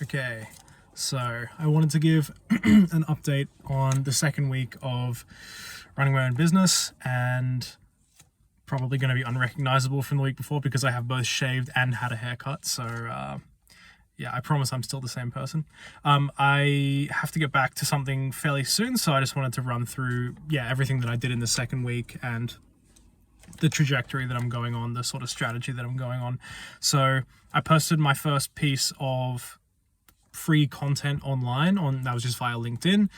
Okay, so I wanted to give an update on the second week of running my own business, and probably going to be unrecognizable from the week before because I have both shaved and had a haircut. So yeah, I promise I'm still the same person. I have to get back to something fairly soon, so I just wanted to run through everything that I did in the second week and the trajectory that I'm going on, the sort of strategy that I'm going on. So I posted my first piece of free content online that was just via LinkedIn,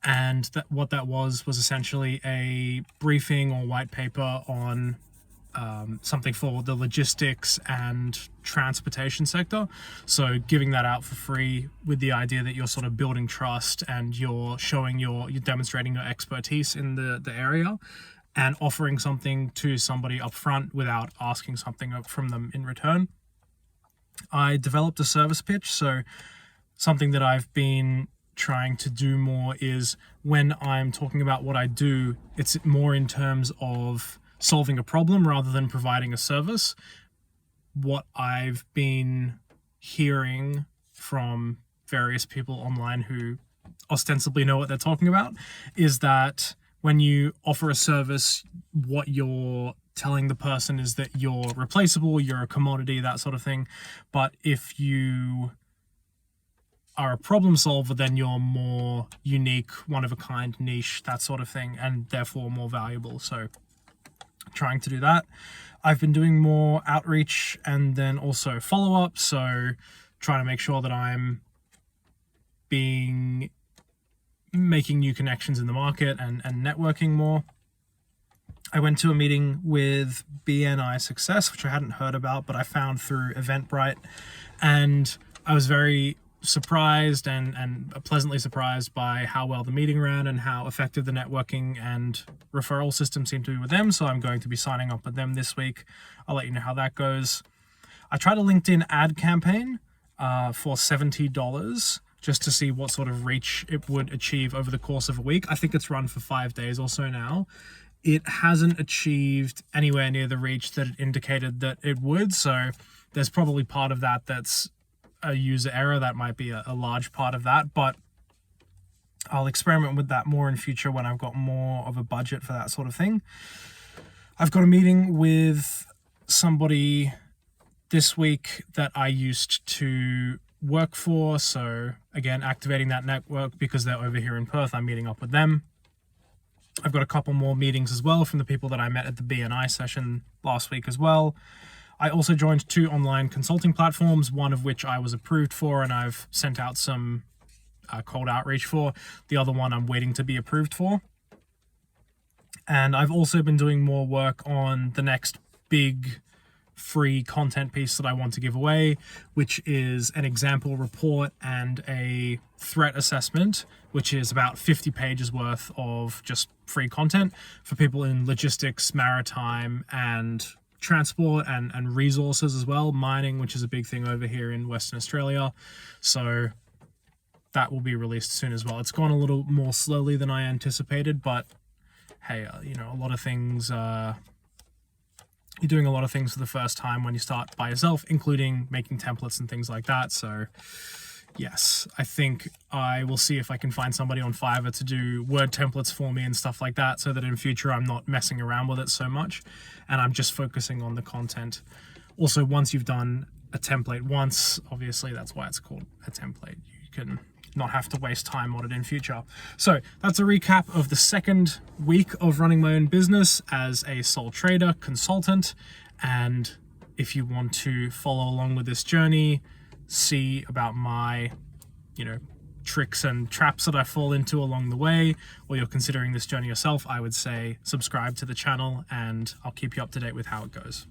and what that was essentially a briefing or white paper on something for the logistics and transportation sector. So giving that out for free with the idea that you're sort of building trust and you're demonstrating your expertise in the area and offering something to somebody up front without asking something from them in return. I developed a service pitch. So something that I've been trying to do more is when I'm talking about what I do, it's more in terms of solving a problem rather than providing a service. What I've been hearing from various people online who ostensibly know what they're talking about is that when you offer a service, what you're telling the person is that you're replaceable, you're a commodity, that sort of thing. But if you are a problem solver, then you're more unique, one of a kind, niche, that sort of thing, and therefore more valuable. So trying to do that. I've been doing more outreach and then also follow-up. So trying to make sure that I'm making new connections in the market and networking more. I went to a meeting with BNI Success, which I hadn't heard about, but I found through Eventbrite, and I was very surprised and pleasantly surprised by how well the meeting ran and how effective the networking and referral system seemed to be with them. So I'm going to be signing up with them this week. I'll let you know how that goes. I tried a LinkedIn ad campaign for $70 just to see what sort of reach it would achieve over the course of a week. I think it's run for 5 days or so now. It hasn't achieved anywhere near the reach that it indicated that it would. So there's probably part of that that's a user error. That might be a large part of that, but I'll experiment with that more in future when I've got more of a budget for that sort of thing. I've got a meeting with somebody this week that I used to work for. So again, activating that network because they're over here in Perth. I'm meeting up with them. I've got a couple more meetings as well from the people that I met at the BNI session last week as well. I also joined 2 online consulting platforms, one of which I was approved for and I've sent out some cold outreach for. The other one I'm waiting to be approved for. And I've also been doing more work on the next big free content piece that I want to give away, which is an example report and a threat assessment, which is about 50 pages worth of just free content for people in logistics, maritime, and transport and resources as well, mining, which is a big thing over here in Western Australia. So that will be released soon as well. It's gone a little more slowly than I anticipated, but hey, a lot of things, you're doing a lot of things for the first time when you start by yourself, including making templates and things like that. So yes, I think I will see if I can find somebody on Fiverr to do Word templates for me and stuff like that, so that in future I'm not messing around with it so much and I'm just focusing on the content. Also, once you've done a template once, obviously that's why it's called a template. You can not have to waste time on it in future. So that's a recap of the second week of running my own business as a sole trader consultant. And if you want to follow along with this journey, see about my, tricks and traps that I fall into along the way, or you're considering this journey yourself, I would say subscribe to the channel and I'll keep you up to date with how it goes.